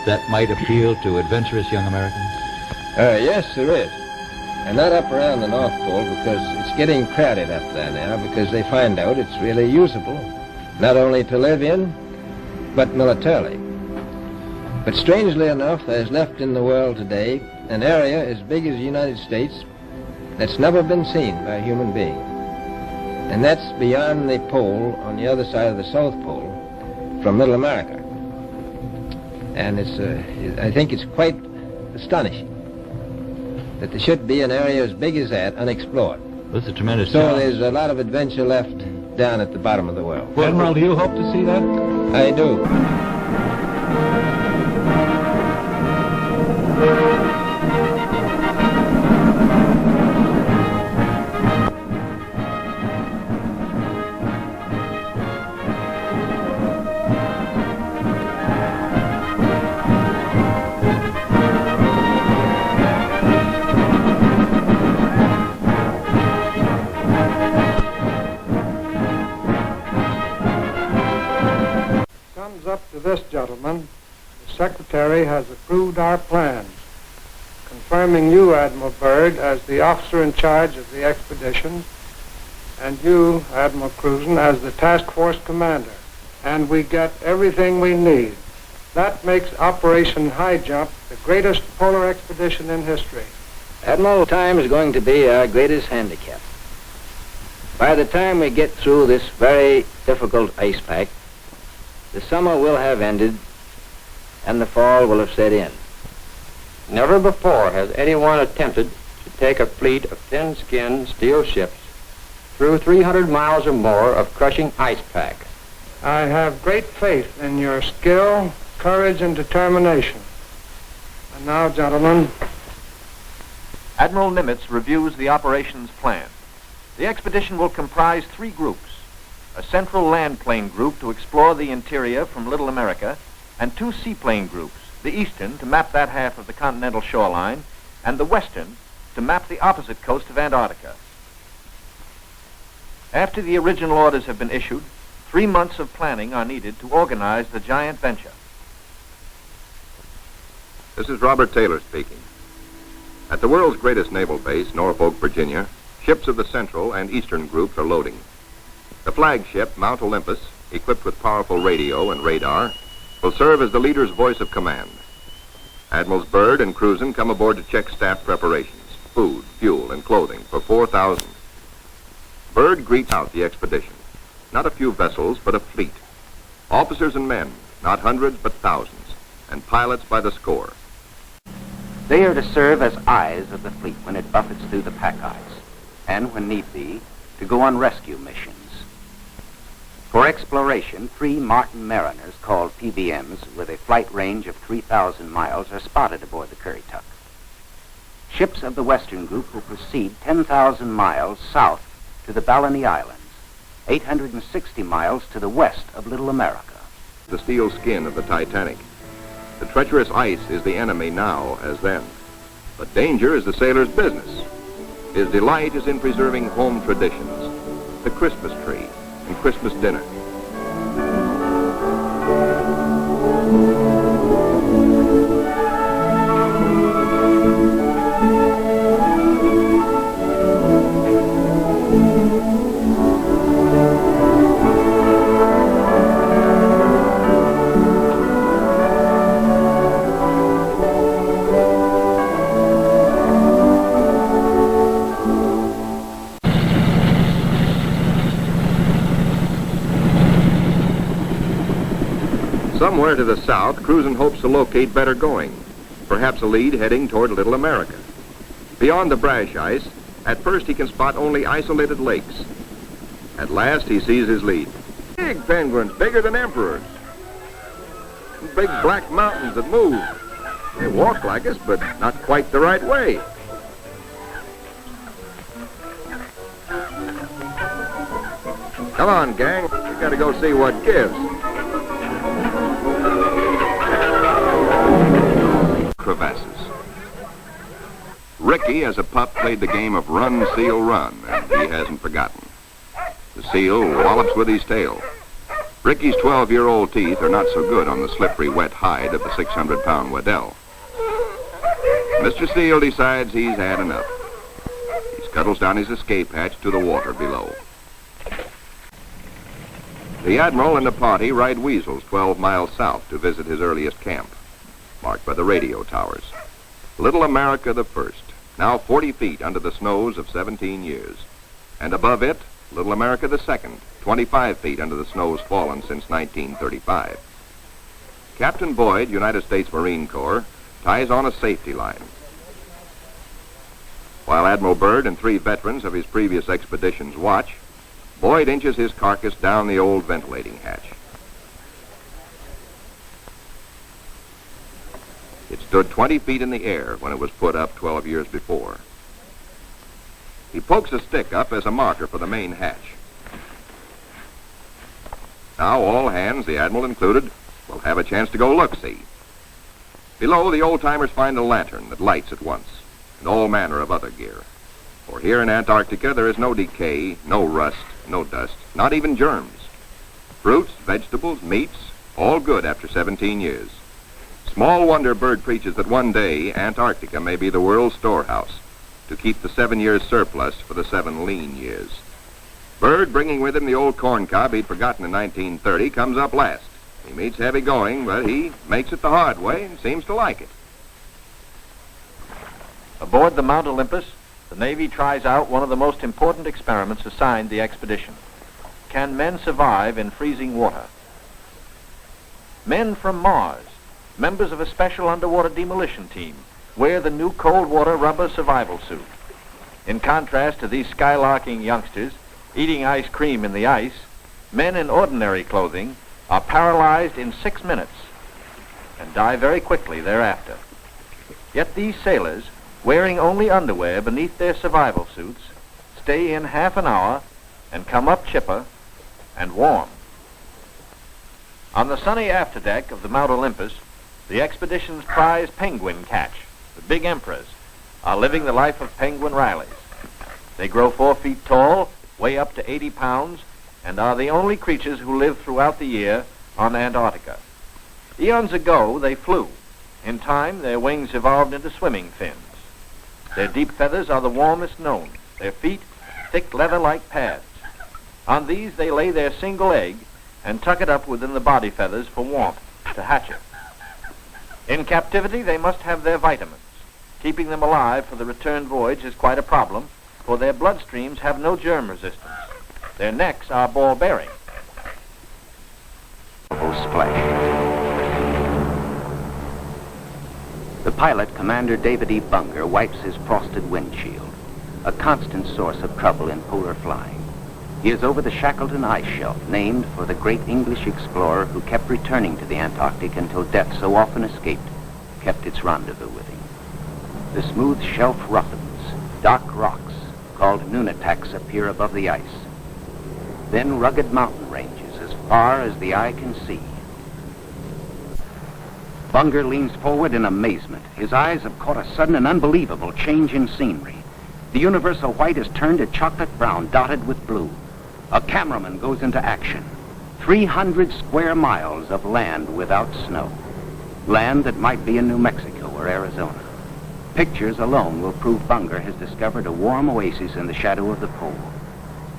that might appeal to adventurous young Americans? Yes, there is. And not up around the North Pole, because it's getting crowded up there now, because they find out it's really usable, not only to live in, but militarily. But strangely enough, there's left in the world today an area as big as the United States that's never been seen by a human being. And that's beyond the pole, on the other side of the South Pole, from Middle America. And I think it's quite astonishing that there should be an area as big as that unexplored. That's a tremendous So challenge. there's a lot of adventure left down at the bottom of the world. Admiral, do you hope to see that? I do. Up to this, gentlemen, the Secretary has approved our plans, confirming you, Admiral Byrd, as the officer in charge of the expedition, and you, Admiral Cruzen, as the task force commander. And we get everything we need. That makes Operation High Jump the greatest polar expedition in history. Admiral, time is going to be our greatest handicap. By the time we get through this very difficult ice pack, the summer will have ended, and the fall will have set in. Never before has anyone attempted to take a fleet of thin-skinned steel ships through 300 miles or more of crushing ice pack. I have great faith in your skill, courage, and determination. And now, gentlemen, Admiral Nimitz reviews the operations plan. The expedition will comprise 3 groups: a central land plane group to explore the interior from Little America, and 2 seaplane groups, the eastern to map that half of the continental shoreline, and the western to map the opposite coast of Antarctica. After the original orders have been issued, 3 months of planning are needed to organize the giant venture. This is Robert Taylor speaking. At the world's greatest naval base, Norfolk, Virginia, ships of the central and eastern groups are loading. The flagship, Mount Olympus, equipped with powerful radio and radar, will serve as the leader's voice of command. Admirals Byrd and Cruzen come aboard to check staff preparations, food, fuel, and clothing for 4,000. Byrd greets out the expedition. Not a few vessels, but a fleet. Officers and men, not hundreds, but thousands, and pilots by the score. They are to serve as eyes of the fleet when it buffets through the pack ice, and when need be, to go on rescue missions. For exploration, 3 Martin Mariners, called PBMs, with a flight range of 3,000 miles, are spotted aboard the Currituck. Ships of the Western Group will proceed 10,000 miles south to the Balleny Islands, 860 miles to the west of Little America. The steel skin of the Titanic. The treacherous ice is the enemy now as then. But danger is the sailor's business. His delight is in preserving home traditions, the Christmas tree and Christmas dinner. Somewhere to the south, Cruzen hopes to locate better going, perhaps a lead heading toward Little America. Beyond the brash ice, at first he can spot only isolated lakes. At last he sees his lead. Big penguins, bigger than emperors. Big black mountains that move. They walk like us, but not quite the right way. Come on, gang. We gotta go see what gives. Crevasses. Ricky, as a pup, played the game of run, seal, run, and he hasn't forgotten. The seal wallops with his tail. Ricky's 12-year-old teeth are not so good on the slippery, wet hide of the 600-pound Waddell. Mr. Steele decides he's had enough. He scuttles down his escape hatch to the water below. The Admiral and the party ride Weasels 12 miles south to visit his earliest camp, marked by the radio towers. Little America the First, now 40 feet under the snows of 17 years. And above it, Little America the Second, 25 feet under the snows fallen since 1935. Captain Boyd, United States Marine Corps, ties on a safety line, while Admiral Byrd and 3 veterans of his previous expeditions watch. Boyd inches his carcass down the old ventilating hatch. It stood 20 feet in the air when it was put up 12 years before. He pokes a stick up as a marker for the main hatch. Now all hands, the Admiral included, will have a chance to go look-see. Below, the old-timers find a lantern that lights at once, and all manner of other gear. For here in Antarctica, there is no decay, no rust, no dust, not even germs. Fruits, vegetables, meats, all good after 17 years. Small wonder Byrd preaches that one day Antarctica may be the world's storehouse to keep the 7 years surplus for the 7 lean years. Byrd, bringing with him the old corn cob he'd forgotten in 1930, comes up last. He meets heavy going, but he makes it the hard way and seems to like it. Aboard the Mount Olympus, the Navy tries out one of the most important experiments assigned the expedition. Can men survive in freezing water? Men from Mars, members of a special underwater demolition team, wear the new cold water rubber survival suit. In contrast to these skylarking youngsters eating ice cream in the ice, men in ordinary clothing are paralyzed in 6 minutes and die very quickly thereafter. Yet these sailors, wearing only underwear beneath their survival suits, stay in half an hour and come up chipper and warm. On the sunny afterdeck of the Mount Olympus, the expedition's prize penguin catch, the big emperors, are living the life of penguin Rileys. They grow 4 feet tall, weigh up to 80 pounds, and are the only creatures who live throughout the year on Antarctica. Eons ago, they flew. In time, their wings evolved into swimming fins. Their deep feathers are the warmest known. Their feet, thick leather-like pads. On these, they lay their single egg and tuck it up within the body feathers for warmth, to hatch it. In captivity, they must have their vitamins. Keeping them alive for the return voyage is quite a problem, for their bloodstreams have no germ resistance. Their necks are ball-bearing. The pilot, Commander David E. Bunger, wipes his frosted windshield, a constant source of trouble in polar flying. He is over the Shackleton ice shelf, named for the great English explorer who kept returning to the Antarctic until death, so often escaped, kept its rendezvous with him. The smooth shelf roughens. Dark rocks, called nunataks, appear above the ice. Then rugged mountain ranges as far as the eye can see. Bunger leans forward in amazement. His eyes have caught a sudden and unbelievable change in scenery. The universal white has turned to chocolate brown, dotted with blue. A cameraman goes into action. 300 square miles of land without snow. Land that might be in New Mexico or Arizona. Pictures alone will prove Bunger has discovered a warm oasis in the shadow of the pole.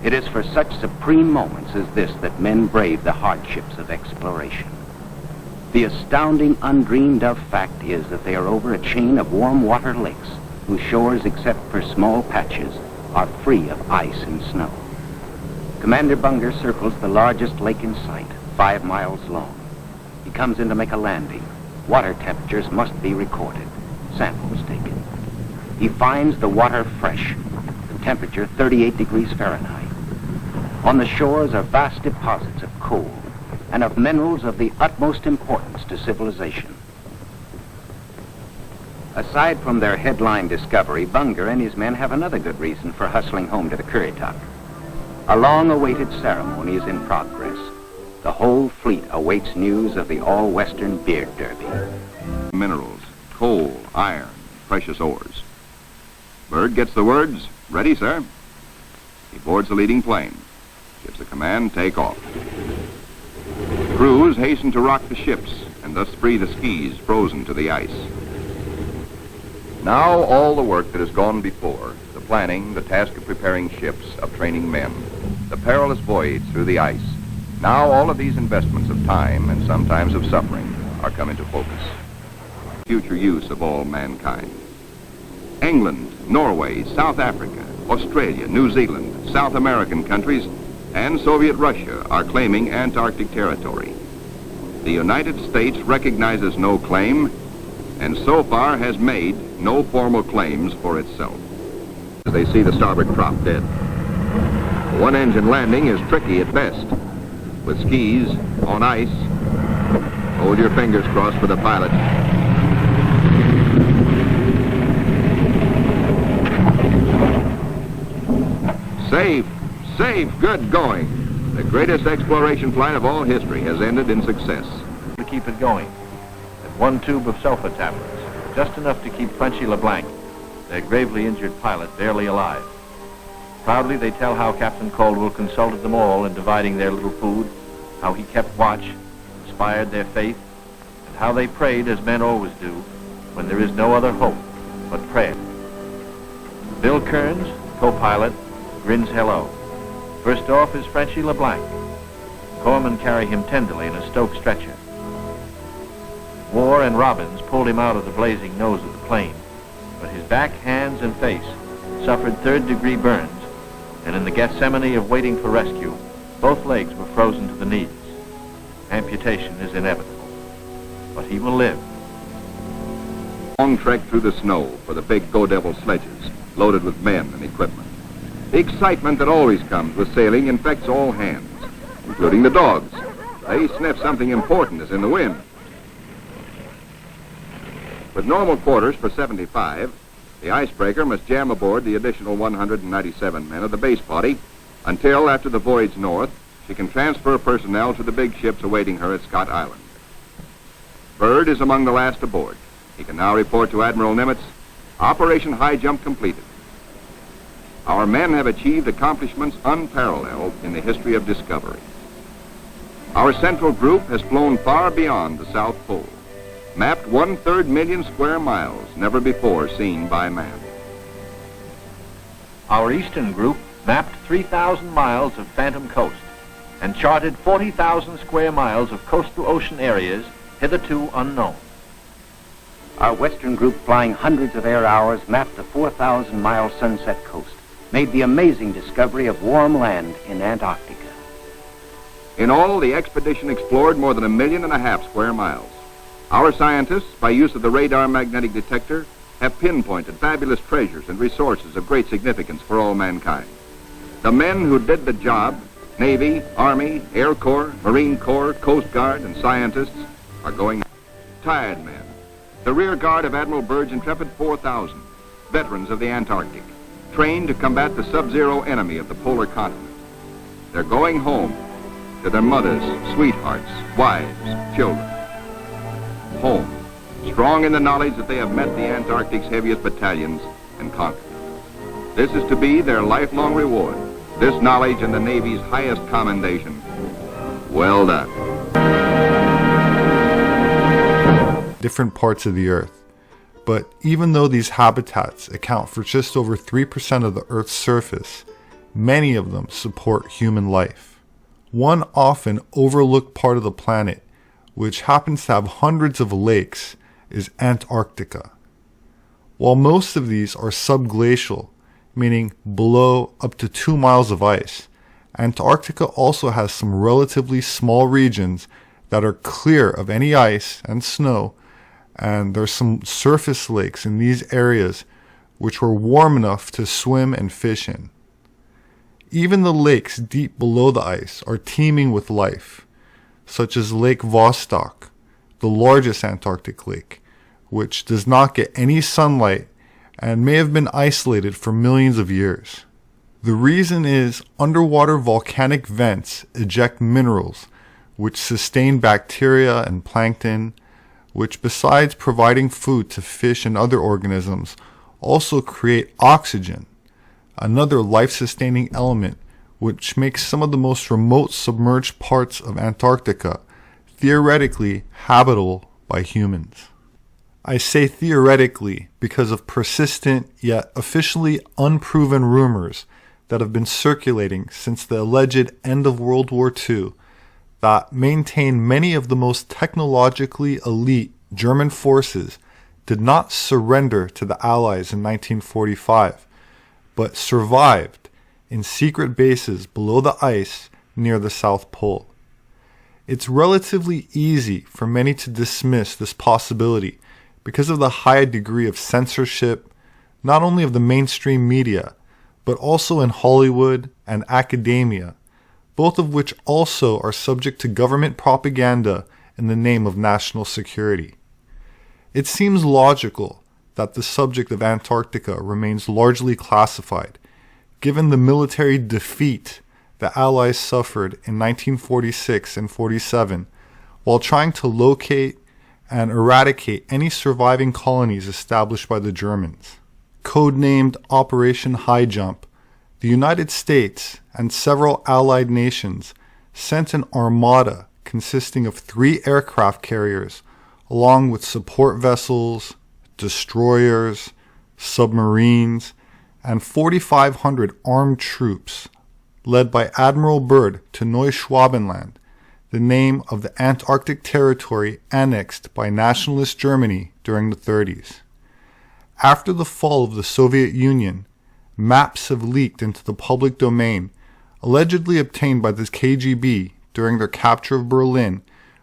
It is for such supreme moments as this that men brave the hardships of exploration. The astounding, undreamed-of fact is that they are over a chain of warm water lakes whose shores, except for small patches, are free of ice and snow. Commander Bunger circles the largest lake in sight, 5 miles long. He comes in to make a landing. Water temperatures must be recorded. Samples taken. He finds the water fresh, the temperature 38 degrees Fahrenheit. On the shores are vast deposits of coal and of minerals of the utmost importance to civilization. Aside from their headline discovery, Bunger and his men have another good reason for hustling home to the Curry Top. A long-awaited ceremony is in progress. The whole fleet awaits news of the all-Western beard derby. Minerals, coal, iron, precious ores. Byrd gets the words, "Ready, sir." He boards the leading plane, gives the command, "Take off." Crews hasten to rock the ships and thus free the skis frozen to the ice. Now all the work that has gone before, the planning, the task of preparing ships, of training men, the perilous voyage through the ice, now all of these investments of time and sometimes of suffering are come into focus. Future use of all mankind. England, Norway, South Africa, Australia, New Zealand, South American countries, and Soviet Russia are claiming Antarctic territory. The United States recognizes no claim and so far has made no formal claims for itself. As they see the starboard prop dead. One-engine landing is tricky at best. With skis on ice, hold your fingers crossed for the pilot. Safe, safe, good going. The greatest exploration flight of all history has ended in success. To keep it going, and one tube of sulfur tablets, just enough to keep Frenchy LeBlanc, their gravely injured pilot, barely alive. Proudly they tell how Captain Caldwell consulted them all in dividing their little food, how he kept watch, inspired their faith, and how they prayed as men always do when there is no other hope but prayer. Bill Kearns, co-pilot, grins hello. First off is Frenchy LeBlanc. Corpsmen carry him tenderly in a Stoke stretcher. War and Robbins pulled him out of the blazing nose of the plane, but his back, hands, and face suffered third-degree burns, and in the Gethsemane of waiting for rescue, both legs were frozen to the knees. Amputation is inevitable, but he will live. Long trek through the snow for the big Go Devil sledges, loaded with men and equipment. The excitement that always comes with sailing infects all hands, including the dogs. They sniff something important is in the wind. With normal quarters for 75, the icebreaker must jam aboard the additional 197 men of the base party until, after the voyage north, she can transfer personnel to the big ships awaiting her at Scott Island. Byrd is among the last aboard. He can now report to Admiral Nimitz, Operation High Jump completed. Our men have achieved accomplishments unparalleled in the history of discovery. Our central group has flown far beyond the South Pole, mapped 1/3 million square miles never before seen by man. Our eastern group mapped 3,000 miles of phantom coast and charted 40,000 square miles of coastal ocean areas hitherto unknown. Our western group, flying hundreds of air hours, mapped the 4,000-mile Sunset Coast, made the amazing discovery of warm land in Antarctica. In all, the expedition explored more than 1.5 million square miles. Our scientists, by use of the radar magnetic detector, have pinpointed fabulous treasures and resources of great significance for all mankind. The men who did the job, Navy, Army, Air Corps, Marine Corps, Coast Guard, and scientists, are going tired men. The rear guard of Admiral Byrd's intrepid 4,000, veterans of the Antarctic, trained to combat the sub-zero enemy of the polar continent. They're going home to their mothers, sweethearts, wives, children. Home, strong in the knowledge that they have met the Antarctic's heaviest battalions and conquered. This is to be their lifelong reward, this knowledge and the Navy's highest commendation. Well done. Different parts of the Earth. But even though these habitats account for just over 3% of the Earth's surface, many of them support human life. One often overlooked part of the planet, which happens to have hundreds of lakes, is Antarctica. While most of these are subglacial, meaning below up to 2 miles of ice, Antarctica also has some relatively small regions that are clear of any ice and snow, and there's some surface lakes in these areas which were warm enough to swim and fish in. Even the lakes deep below the ice are teeming with life, such as Lake Vostok, the largest Antarctic lake, which does not get any sunlight and may have been isolated for millions of years. The reason is underwater volcanic vents eject minerals which sustain bacteria and plankton, which besides providing food to fish and other organisms, also create oxygen, another life-sustaining element which makes some of the most remote submerged parts of Antarctica theoretically habitable by humans. I say theoretically because of persistent yet officially unproven rumors that have been circulating since the alleged end of World War II that maintain many of the most technologically elite German forces did not surrender to the Allies in 1945, but survived in secret bases below the ice near the South Pole. It's relatively easy for many to dismiss this possibility because of the high degree of censorship, not only of the mainstream media, but also in Hollywood and academia, both of which also are subject to government propaganda in the name of national security. It seems logical that the subject of Antarctica remains largely classified, given the military defeat the Allies suffered in 1946 and 47 while trying to locate and eradicate any surviving colonies established by the Germans. Codenamed Operation High Jump, the United States and several Allied nations sent an armada consisting of 3 aircraft carriers along with support vessels, destroyers, submarines, and 4,500 armed troops led by Admiral Byrd to Neuschwabenland, the name of the Antarctic territory annexed by nationalist Germany during the 30s. After the fall of the Soviet Union, maps have leaked into the public domain, allegedly obtained by the KGB during their capture of Berlin,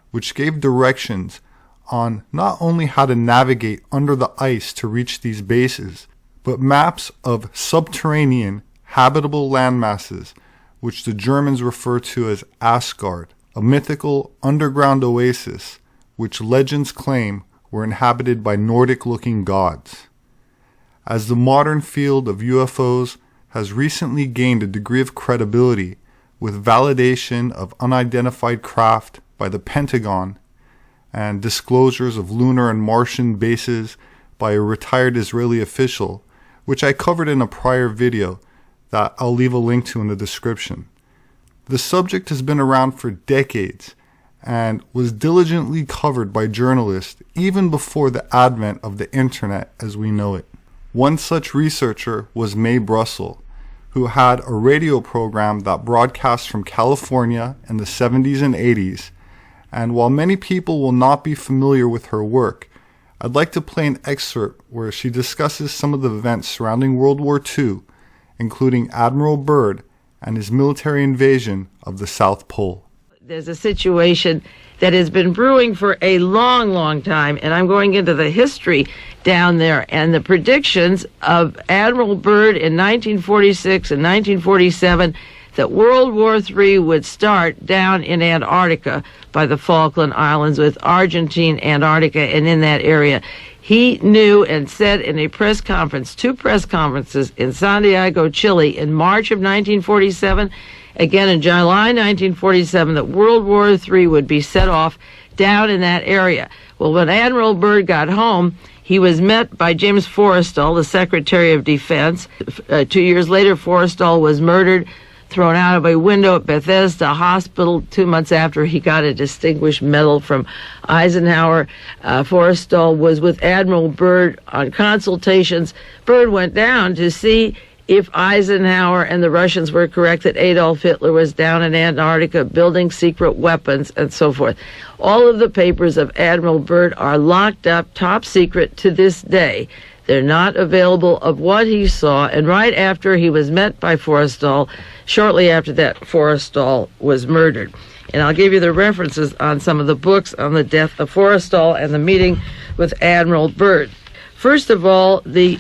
which gave directions on not only how to navigate under the ice to reach these bases, but maps of subterranean, habitable landmasses, which the Germans refer to as Asgard, a mythical underground oasis which legends claim were inhabited by Nordic-looking gods. As the modern field of UFOs has recently gained a degree of credibility with validation of unidentified craft by the Pentagon and disclosures of lunar and Martian bases by a retired Israeli official, which I covered in a prior video that I'll leave a link to in the description. The subject has been around for decades and was diligently covered by journalists even before the advent of the internet as we know it. One such researcher was Mae Brussel, who had a radio program that broadcast from California in the 70s and 80s, and while many people will not be familiar with her work, I'd like to play an excerpt where she discusses some of the events surrounding World War II, including Admiral Byrd and his military invasion of the South Pole. There's a situation that has been brewing for a long, long time, and I'm going into the history down there and the predictions of Admiral Byrd in 1946 and 1947 that World War III would start down in Antarctica by the Falkland Islands with Argentine, Antarctica, and in that area. He knew and said in a press conference, 2 press conferences in Santiago, Chile in March of 1947, again in July 1947, that World War III would be set off down in that area. Well, when Admiral Byrd got home, he was met by James Forrestal, the Secretary of Defense. 2 years later, Forrestal was murdered, thrown out of a window at Bethesda Hospital 2 months after he got a Distinguished Medal from Eisenhower. Forrestal was with Admiral Byrd on consultations. Byrd went down to see if Eisenhower and the Russians were correct that Adolf Hitler was down in Antarctica building secret weapons and so forth. All of the papers of Admiral Byrd are locked up top secret to this day. They're not available of what he saw, and right after he was met by Forrestal, shortly after that, Forrestal was murdered. And I'll give you the references on some of the books on the death of Forrestal and the meeting with Admiral Byrd. First of all, the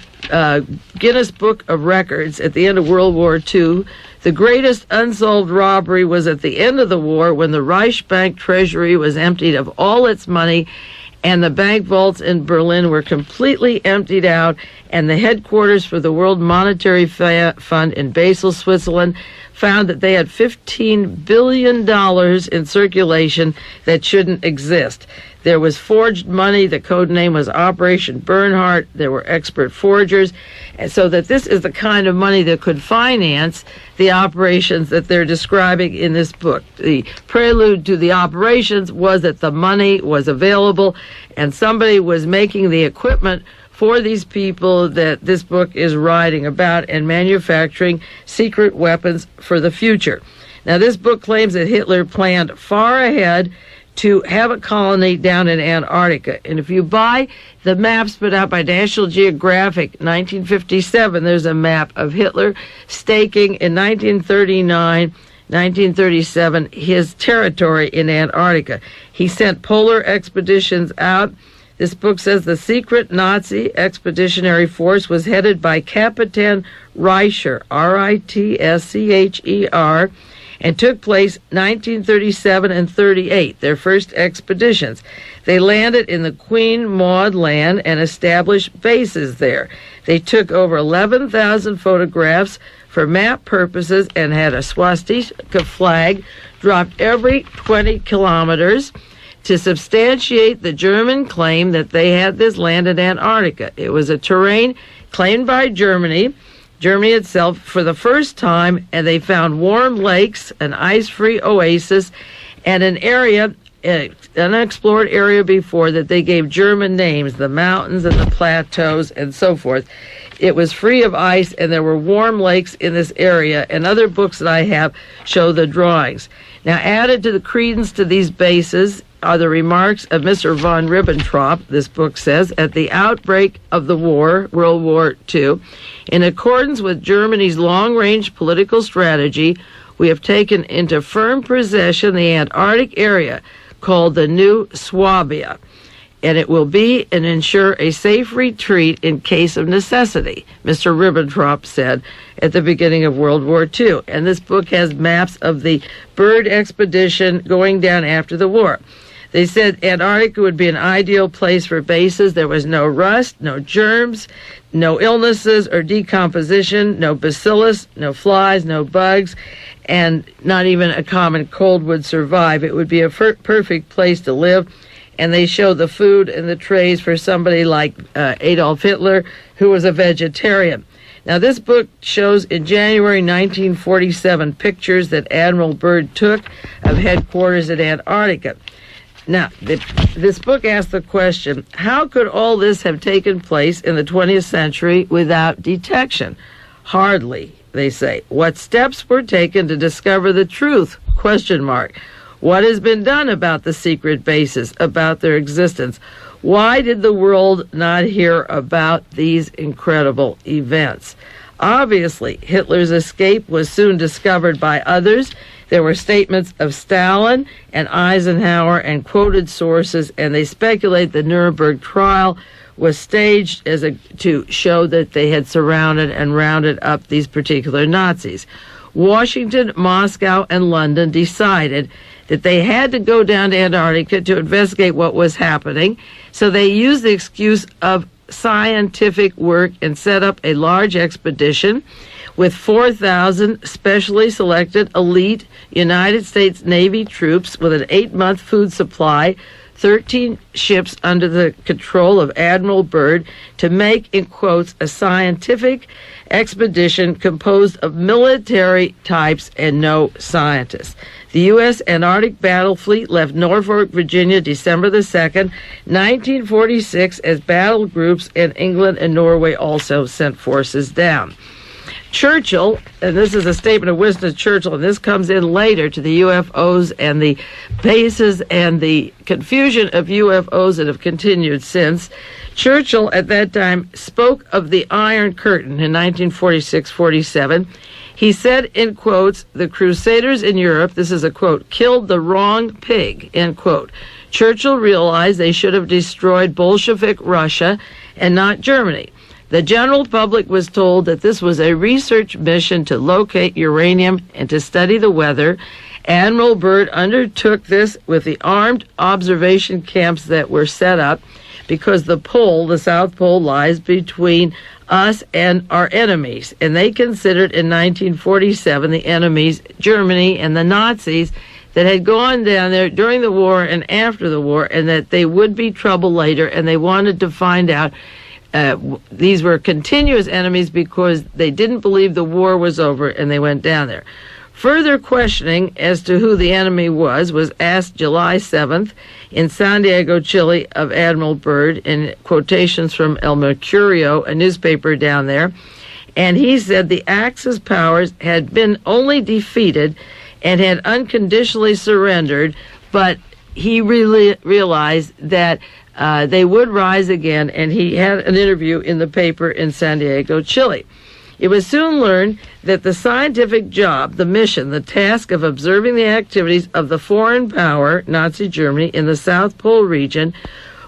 Guinness Book of Records at the end of World War II, the greatest unsolved robbery was at the end of the war when the Reichsbank treasury was emptied of all its money and the bank vaults in Berlin were completely emptied out, and the headquarters for the World Monetary Fund in Basel, Switzerland, found that they had $15 billion in circulation that shouldn't exist. There was forged money. The code name was Operation Bernhardt. There were expert forgers. And so that this is the kind of money that could finance the operations that they're describing in this book. The prelude to the operations was that the money was available and somebody was making the equipment for these people that this book is writing about and manufacturing secret weapons for the future. Now, this book claims that Hitler planned far ahead to have a colony down in Antarctica. And if you buy the maps put out by National Geographic, 1957, there's a map of Hitler staking in 1939, 1937, his territory in Antarctica. He sent polar expeditions out. This book says the secret Nazi expeditionary force was headed by Captain Reicher, R-I-T-S-C-H-E-R, and took place 1937 and 38, their first expeditions. They landed in the Queen Maud Land and established bases there. They took over 11,000 photographs for map purposes and had a swastika flag dropped every 20 kilometers to substantiate the German claim that they had this land in Antarctica. It was a terrain claimed by Germany itself for the first time, and they found warm lakes, an ice-free oasis, and an area, an unexplored area before that they gave German names, the mountains and the plateaus and so forth. It was free of ice, and there were warm lakes in this area, and other books that I have show the drawings. Now, added to the credence to these bases are the remarks of Mr. von Ribbentrop, this book says, at the outbreak of the war, World War II, in accordance with Germany's long-range political strategy, we have taken into firm possession the Antarctic area called the New Swabia, and it will be and ensure a safe retreat in case of necessity, Mr. Ribbentrop said at the beginning of World War II. And this book has maps of the Byrd expedition going down after the war. They said Antarctica would be an ideal place for bases. There was no rust, no germs, no illnesses or decomposition, no bacillus, no flies, no bugs, and not even a common cold would survive. It would be a perfect place to live. And they show the food and the trays for somebody like Adolf Hitler, who was a vegetarian. Now, this book shows in January 1947 pictures that Admiral Byrd took of headquarters at Antarctica. Now, this book asks the question, how could all this have taken place in the 20th century without detection? Hardly, they say. What steps were taken to discover the truth? Question mark. What has been done about the secret bases, about their existence? Why did the world not hear about these incredible events? Obviously, Hitler's escape was soon discovered by others. There were statements of Stalin and Eisenhower and quoted sources, and they speculate the Nuremberg trial was staged to show that they had surrounded and rounded up these particular Nazis. Washington, Moscow, and London decided that they had to go down to Antarctica to investigate what was happening, so they used the excuse of scientific work and set up a large expedition with 4,000 specially selected elite United States Navy troops with an 8-month food supply, 13 ships under the control of Admiral Byrd to make, in quotes, a scientific expedition composed of military types and no scientists. The U.S. Antarctic Battle Fleet left Norfolk, Virginia, December the 2nd, 1946, as battle groups, and England and Norway also sent forces down. Churchill, and this is a statement of Winston Churchill, and this comes in later to the UFOs and the bases and the confusion of UFOs that have continued since. Churchill at that time spoke of the Iron Curtain in 1946-47. He said, in quotes, the Crusaders in Europe, this is a quote, killed the wrong pig, end quote. Churchill realized they should have destroyed Bolshevik Russia and not Germany. The general public was told that this was a research mission to locate uranium and to study the weather. Admiral Byrd undertook this with the armed observation camps that were set up because the pole, the South Pole, lies between us and our enemies. And they considered in 1947 the enemies, Germany and the Nazis, that had gone down there during the war and after the war, and that they would be trouble later, and they wanted to find out. These were continuous enemies because they didn't believe the war was over, and they went down there. Further questioning as to who the enemy was asked July 7th in Santiago, Chile, of Admiral Byrd, in quotations from El Mercurio, a newspaper down there. And he said the Axis powers had been only defeated and had unconditionally surrendered, but he really realized that they would rise again, and he had an interview in the paper in Santiago, Chile. It was soon learned that the scientific job, the mission, the task of observing the activities of the foreign power, Nazi Germany, in the South Pole region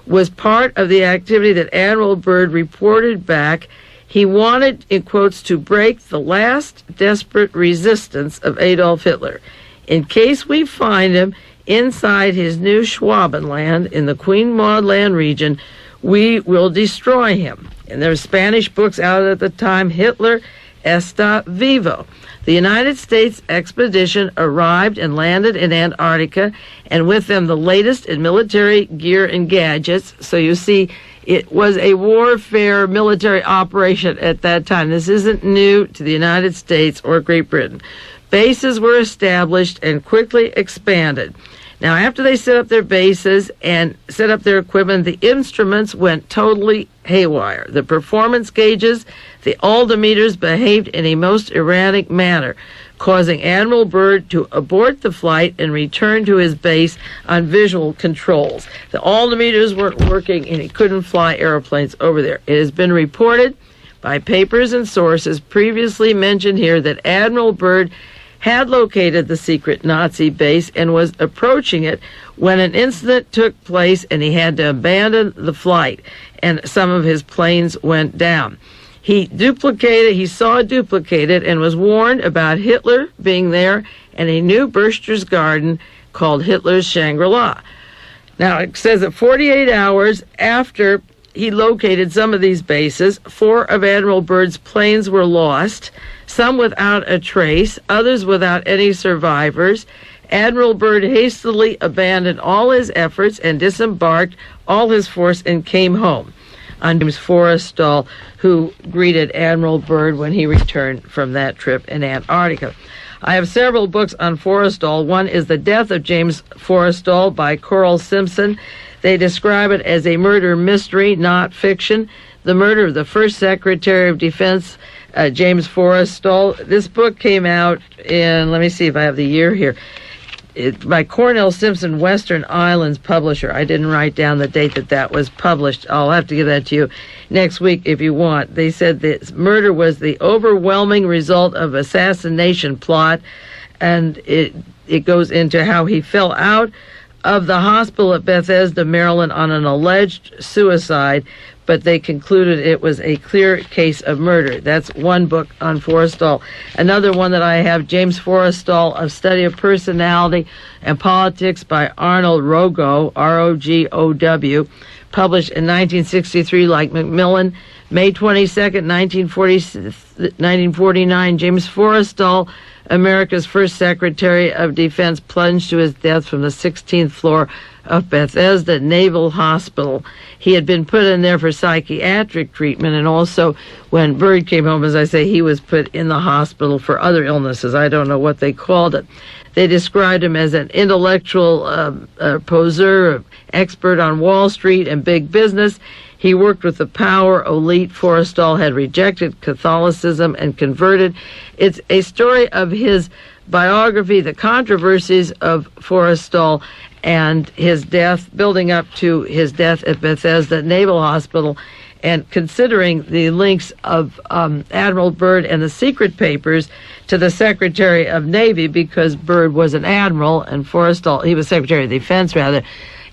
was part of the activity that Admiral Byrd reported back. He wanted, in quotes, to break the last desperate resistance of Adolf Hitler. In case we find him inside his new Schwabenland in the Queen Maud Land region, we will destroy him. And there were Spanish books out at the time, Hitler está vivo. The United States expedition arrived and landed in Antarctica, and with them the latest in military gear and gadgets. So you see, it was a warfare military operation at that time. This isn't new to the United States or Great Britain. Bases were established and quickly expanded. Now, after they set up their bases and set up their equipment, the instruments went totally haywire. The performance gauges, the altimeters behaved in a most erratic manner, causing Admiral Byrd to abort the flight and return to his base on visual controls. The altimeters weren't working, and he couldn't fly airplanes over there. It has been reported by papers and sources previously mentioned here that Admiral Byrd had located the secret Nazi base and was approaching it when an incident took place, and he had to abandon the flight, and some of his planes went down. He saw it duplicated, and was warned about Hitler being there and a new Berchter's Garden called Hitler's Shangri-La. Now, it says that 48 hours after he located some of these bases, 4 of Admiral Byrd's planes were lost, some without a trace, others without any survivors. Admiral Byrd hastily abandoned all his efforts and disembarked all his force and came home. On James Forrestal, who greeted Admiral Byrd when he returned from that trip in Antarctica. I have several books on Forrestal. One is The Death of James Forrestal by Coral Simpson. They describe it as a murder mystery, not fiction. The murder of the first Secretary of Defense, James Forrestal. This book came out in, let me see if I have the year here, by Cornell Simpson, Western Islands publisher. I didn't write down the date that was published. I'll have to give that to you next week if you want. They said this murder was the overwhelming result of assassination plot, and it goes into how he fell out of the hospital at Bethesda, Maryland on an alleged suicide, but they concluded it was a clear case of murder. That's one book on Forrestal. Another one that I have, James Forrestal, A Study of Personality and Politics by Arnold Rogow, R-O-G-O-W, published in 1963 like Macmillan. May 22nd, 1949, James Forrestal, America's first Secretary of Defense, plunged to his death from the 16th floor of Bethesda Naval Hospital. He had been put in there for psychiatric treatment, and also when Byrd came home, as I say, he was put in the hospital for other illnesses. I don't know what they called it. They described him as an intellectual poseur, expert on Wall Street and big business. He worked with the power elite. Forrestal had rejected Catholicism and converted. It's a story of his biography, the controversies of Forrestal and his death, building up to his death at Bethesda Naval Hospital, and considering the links of Admiral Byrd and the secret papers to the Secretary of Navy, because Byrd was an admiral and Forrestal, he was Secretary of Defense rather,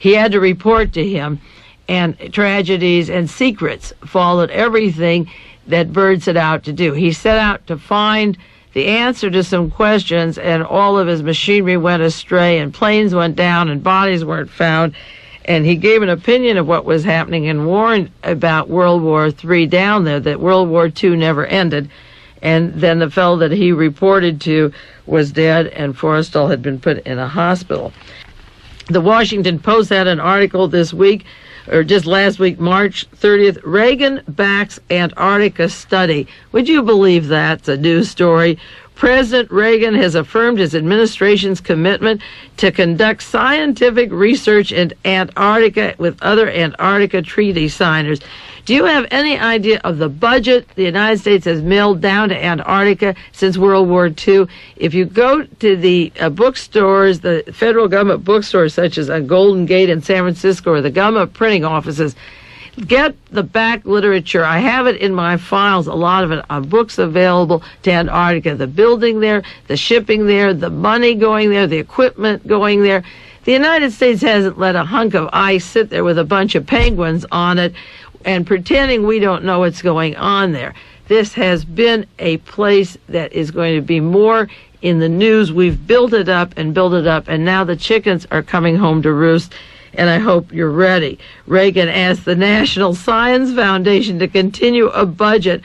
he had to report to him, and tragedies and secrets followed everything that Byrd set out to do. He set out to find the answer to some questions, and all of his machinery went astray, and planes went down, and bodies weren't found. and he gave an opinion of what was happening and warned about World War III down there, that World War II never ended. And then the fellow that he reported to was dead, and Forrestal had been put in a hospital. The Washington Post had an article this week, or just last week, March 30th, Reagan backs Antarctica study. Would you believe that? It's a news story. President Reagan has affirmed his administration's commitment to conduct scientific research in Antarctica with other Antarctica treaty signers. Do you have any idea of the budget the United States has mailed down to Antarctica since World War II? If you go to the bookstores, the federal government bookstores such as Golden Gate in San Francisco or the government printing offices, get the back literature. I have it in my files, a lot of it on books available to Antarctica. The building there, the shipping there, the money going there, the equipment going there. The United States hasn't let a hunk of ice sit there with a bunch of penguins on it and pretending we don't know what's going on there. This has been a place that is going to be more in the news. We've built it up, and now the chickens are coming home to roost, and I hope you're ready. Reagan asked the National Science Foundation to continue a budget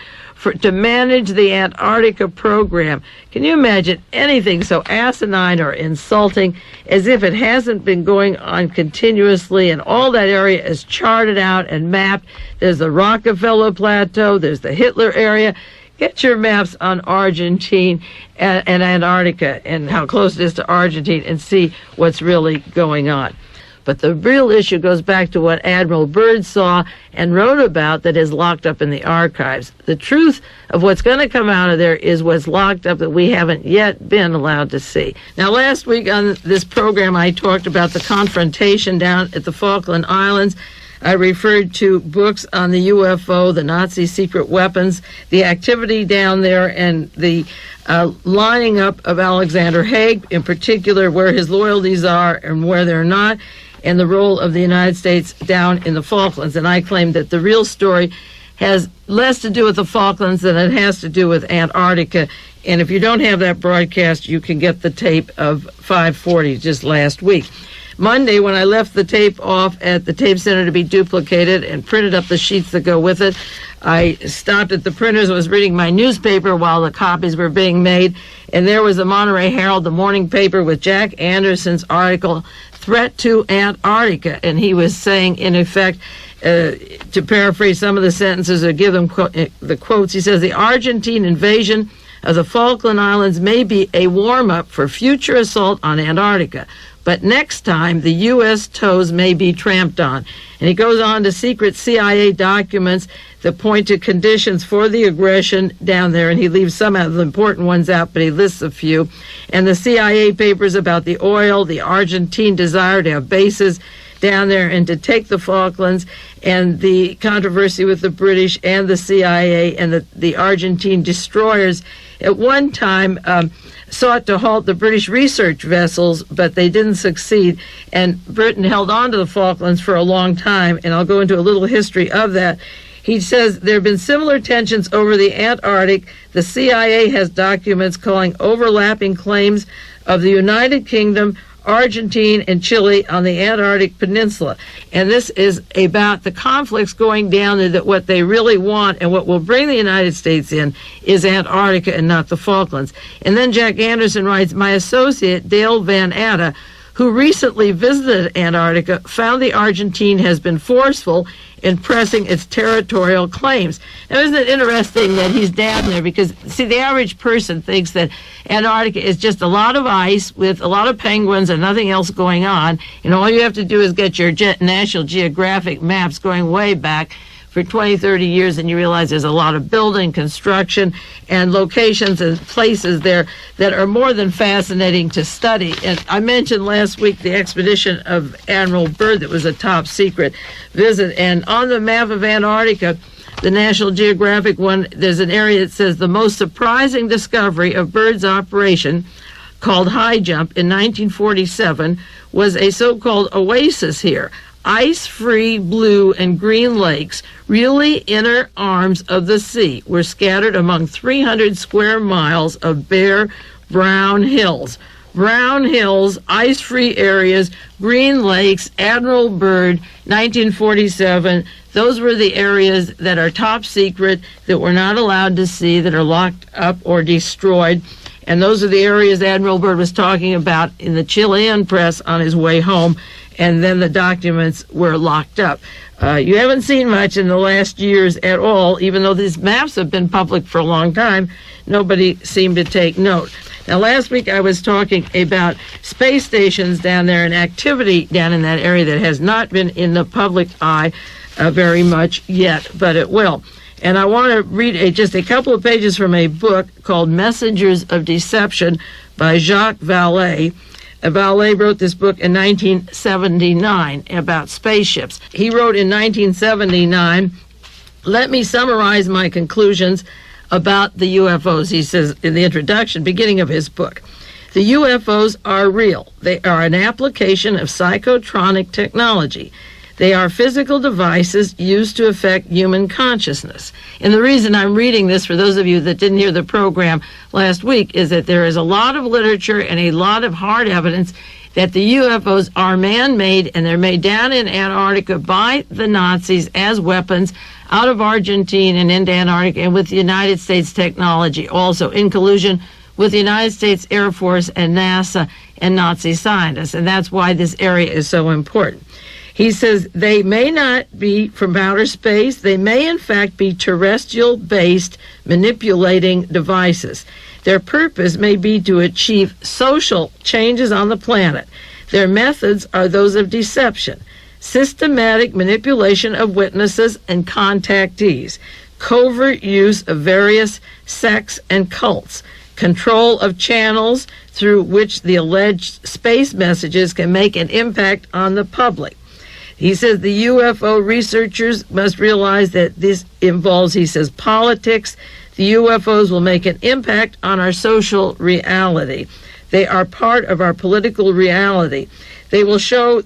to manage the Antarctica program. Can you imagine anything so asinine or insulting, as if it hasn't been going on continuously, and all that area is charted out and mapped? There's the Rockefeller Plateau, there's the Hitler area. Get your maps on Argentina and Antarctica and how close it is to Argentina and see what's really going on. But the real issue goes back to what Admiral Byrd saw and wrote about that is locked up in the archives. The truth of what's going to come out of there is what's locked up that we haven't yet been allowed to see. Now, last week on this program, I talked about the confrontation down at the Falkland Islands. I referred to books on the UFO, the Nazi secret weapons, the activity down there, and the lining up of Alexander Haig, in particular, where his loyalties are and where they're not, and the role of the United States down in the Falklands. And I claim that the real story has less to do with the Falklands than it has to do with Antarctica. And if you don't have that broadcast, you can get the tape of 540 just last week. Monday, when I left the tape off at the tape center to be duplicated and printed up the sheets that go with it, I stopped at the printers and was reading my newspaper while the copies were being made, and there was the Monterey Herald, the morning paper, with Jack Anderson's article, Threat to Antarctica, and he was saying, in effect, to paraphrase some of the sentences or give them the quotes, he says, the Argentine invasion of the Falkland Islands may be a warm-up for future assault on Antarctica, but next time the U.S. toes may be tramped on. And he goes on to secret CIA documents that point to conditions for the aggression down there, and he leaves some of the important ones out, but he lists a few. And the CIA papers about the oil, the Argentine desire to have bases down there and to take the Falklands, and the controversy with the British and the CIA and the Argentine destroyers at one time sought to halt the British research vessels, but they didn't succeed, and Britain held on to the Falklands for a long time, and I'll go into a little history of that. He says there have been similar tensions over the Antarctic. The CIA has documents calling overlapping claims of the United Kingdom, Argentina, and Chile on the Antarctic Peninsula. And this is about the conflicts going down there, that what they really want and what will bring the United States in is Antarctica and not the Falklands. And then Jack Anderson writes, my associate, Dale Van Atta, who recently visited Antarctica, found the Argentine has been forceful in pressing its territorial claims. Now, isn't it interesting that he's down there? Because, see, the average person thinks that Antarctica is just a lot of ice with a lot of penguins and nothing else going on, and all you have to do is get your National Geographic maps going way back for 20, 30 years, and you realize there's a lot of building, construction, and locations and places there that are more than fascinating to study. And I mentioned last week the expedition of Admiral Byrd that was a top secret visit. And on the map of Antarctica, the National Geographic one, there's an area that says the most surprising discovery of Byrd's operation, called High Jump in 1947, was a so-called oasis here. Ice-free blue and green lakes, really inner arms of the sea, were scattered among 300 square miles of bare brown hills. Brown Hills, ice-free areas, Green Lakes, Admiral Byrd, 1947. Those were the areas that are top secret, that we're not allowed to see, that are locked up or destroyed. And those are the areas Admiral Byrd was talking about in the Chilean press on his way home. And then the documents were locked up. You haven't seen much in the last years at all, even though these maps have been public for a long time. Nobody seemed to take note. Now, last week I was talking about space stations down there and activity down in that area that has not been in the public eye very much yet, but it will. And I want to read just a couple of pages from a book called Messengers of Deception by Jacques Vallée. Vallée wrote this book in 1979 about spaceships. He wrote in 1979, "Let me summarize my conclusions about the UFOs," he says in the introduction, beginning of his book. "The UFOs are real. They are an application of psychotronic technology. They are physical devices used to affect human consciousness." And the reason I'm reading this, for those of you that didn't hear the program last week, is that there is a lot of literature and a lot of hard evidence that the UFOs are man-made, and they're made down in Antarctica by the Nazis as weapons out of Argentina and into Antarctica, and with the United States technology also, in collusion with the United States Air Force and NASA and Nazi scientists. And that's why this area is so important. He says they may not be from outer space. They may, in fact, be terrestrial-based manipulating devices. Their purpose may be to achieve social changes on the planet. Their methods are those of deception, systematic manipulation of witnesses and contactees, covert use of various sects and cults, control of channels through which the alleged space messages can make an impact on the public. He says the UFO researchers must realize that this involves, he says, politics. The UFOs will make an impact on our social reality. They are part of our political reality. They will show,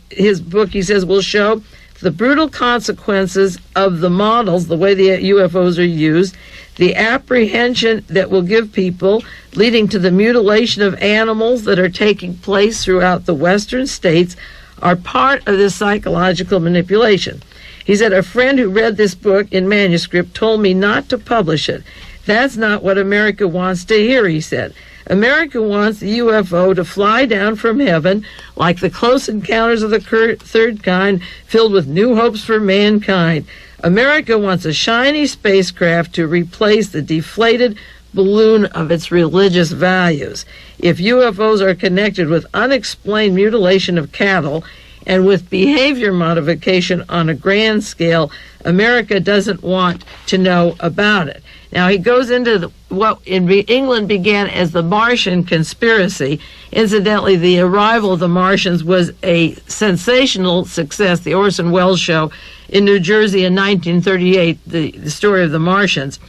his book, he says, will show the brutal consequences of the models, the way the UFOs are used, the apprehension that will give people, leading to the mutilation of animals that are taking place throughout the western states, are part of this psychological manipulation. He said, "A friend who read this book in manuscript told me not to publish it. That's not what America wants to hear," he said. "America wants the UFO to fly down from heaven like the Close Encounters of the Third Kind, filled with new hopes for mankind. America wants a shiny spacecraft to replace the deflated balloon of its religious values. If UFOs are connected with unexplained mutilation of cattle and with behavior modification on a grand scale, America doesn't want to know about it." Now, he goes into what in England began as the Martian conspiracy. Incidentally, the arrival of the Martians was a sensational success, the Orson Welles show in New Jersey in 1938, the story of the Martians.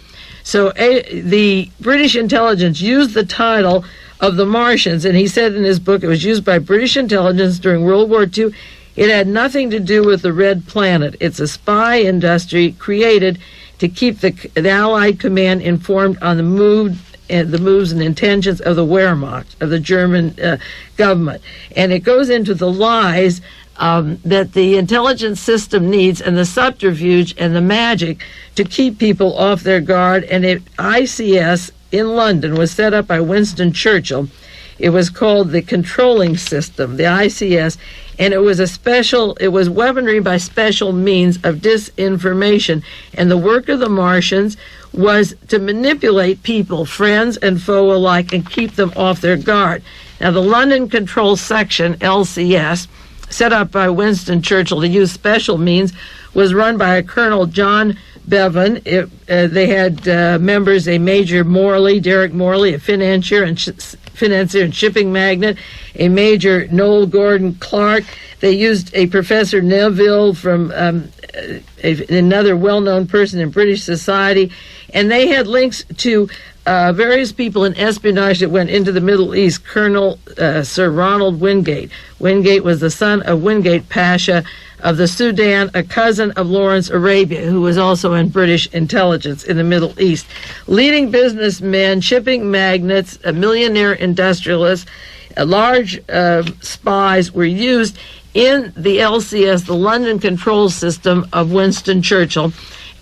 So the British intelligence used the title of the Martians, and he said in his book it was used by British intelligence during World War II. It had nothing to do with the Red Planet. It's a spy industry created to keep the Allied command informed on the moves and intentions of the Wehrmacht, of the German government. And it goes into the lies that the intelligence system needs, and the subterfuge and the magic to keep people off their guard. And ICS in London was set up by Winston Churchill. It was called the Controlling System, the ICS, and it was weaponry by special means of disinformation. And the work of the Martians was to manipulate people, friends and foe alike, and keep them off their guard. Now, the London Control Section, LCS, set up by Winston Churchill to use special means, was run by a Colonel John Bevan. They had members, a Major Morley, Derek Morley, a financier and shipping magnate, a Major Noel Gordon Clark. They used a Professor Neville from another well-known person in British society, and they had links to various people in espionage that went into the Middle East. Colonel Sir Ronald Wingate. Wingate was the son of Wingate Pasha of the Sudan, a cousin of Lawrence Arabia, who was also in British intelligence in the Middle East. Leading businessmen, shipping magnates, millionaire industrialists. large spies were used in the LCS, the London Control System of Winston Churchill,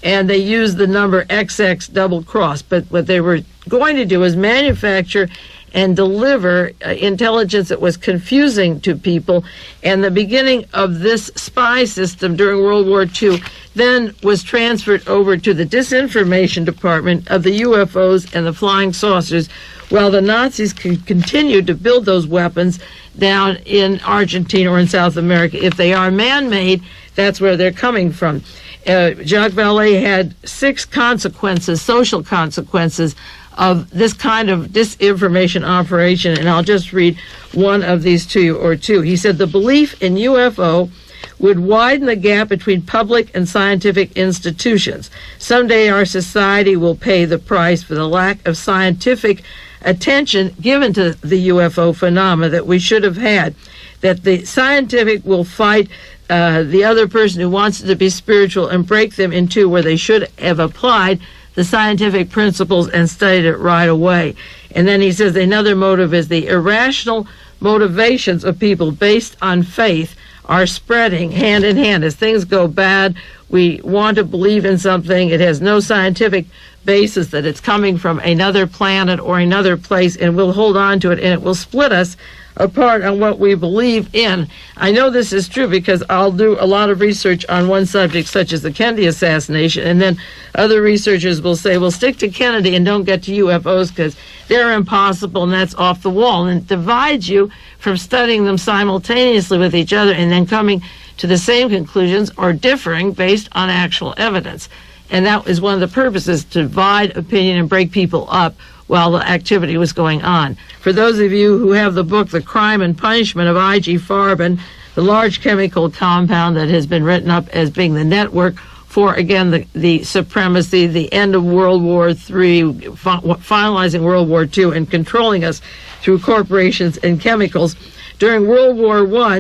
and they used the number XX double cross. But what they were going to do is manufacture and deliver intelligence that was confusing to people. And the beginning of this spy system during World War II then was transferred over to the disinformation department of the UFOs and the flying saucers, while the Nazis continued to build those weapons down in Argentina or in South America. If they are man-made, that's where they're coming from. Jacques Vallée had 6 consequences, social consequences, of this kind of disinformation operation, and I'll just read one of these to you, or two. He said, the belief in UFO would widen the gap between public and scientific institutions. Someday our society will pay the price for the lack of scientific attention given to the UFO phenomena that we should have had, that the scientific will fight the other person who wants it to be spiritual and break them in two, where they should have applied the scientific principles and studied it right away. And then he says another motive is the irrational motivations of people based on faith are spreading hand in hand. As things go bad, we want to believe in something. It has no scientific basis that it's coming from another planet or another place, and we'll hold on to it, and it will split us apart on what we believe in. I know this is true because I'll do a lot of research on one subject, such as the Kennedy assassination, and then other researchers will say, well, stick to Kennedy and don't get to UFOs because they're impossible and that's off the wall. And it divides you from studying them simultaneously with each other and then coming to the same conclusions or differing based on actual evidence. And that is one of the purposes, to divide opinion and break people up while the activity was going on. For those of you who have the book, The Crime and Punishment of I.G. Farben, the large chemical compound that has been written up as being the network for, again, the supremacy, the end of World War III, finalizing World War II, and controlling us through corporations and chemicals. During World War I,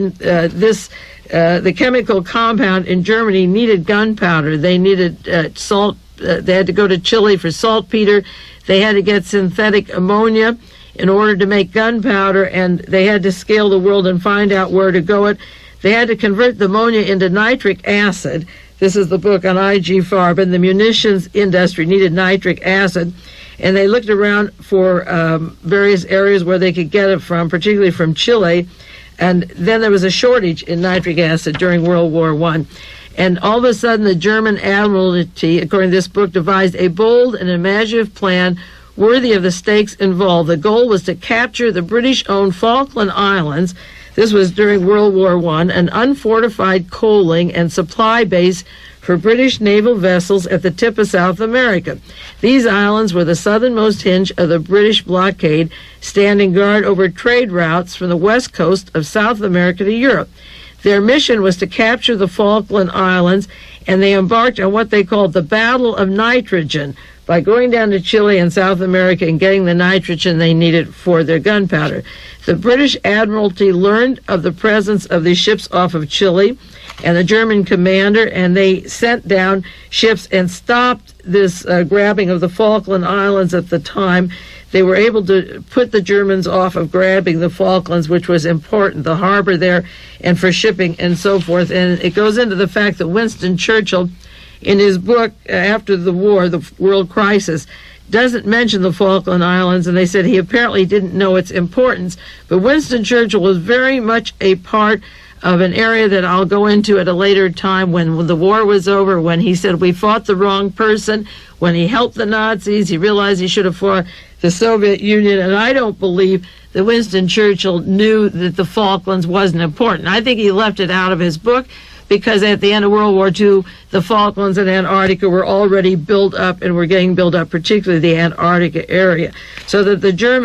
the chemical compound in Germany needed gunpowder. They needed salt. They had to go to Chile for saltpeter. They had to get synthetic ammonia in order to make gunpowder, and they had to scale the world and find out where to go it. They had to convert the ammonia into nitric acid. This is the book on I.G. Farben. The munitions industry needed nitric acid, and they looked around for various areas where they could get it from, particularly from Chile. And then there was a shortage in nitric acid during World War I. And all of a sudden, the German Admiralty, according to this book, devised a bold and imaginative plan worthy of the stakes involved. The goal was to capture the British-owned Falkland Islands. This was during World War I, an unfortified coaling and supply base for British naval vessels at the tip of South America. These islands were the southernmost hinge of the British blockade, standing guard over trade routes from the west coast of South America to Europe. Their mission was to capture the Falkland Islands, and they embarked on what they called the Battle of Nitrogen by going down to Chile and South America and getting the nitrogen they needed for their gunpowder. The British Admiralty learned of the presence of these ships off of Chile and the German commander, and they sent down ships and stopped this grabbing of the Falkland Islands at the time. They were able to put the Germans off of grabbing the Falklands, which was important, the harbor there, and for shipping and so forth. And it goes into the fact that Winston Churchill, in his book after the war, The World Crisis, doesn't mention the Falkland Islands, and they said he apparently didn't know its importance. But Winston Churchill was very much a part of an area that I'll go into at a later time, when the war was over, when he said we fought the wrong person, when he helped the Nazis, he realized he should have fought the Soviet Union. And I don't believe that Winston Churchill knew that the Falklands wasn't important. I think he left it out of his book because at the end of World War II, the Falklands and Antarctica were already built up and were getting built up, particularly the Antarctica area. So that the Germans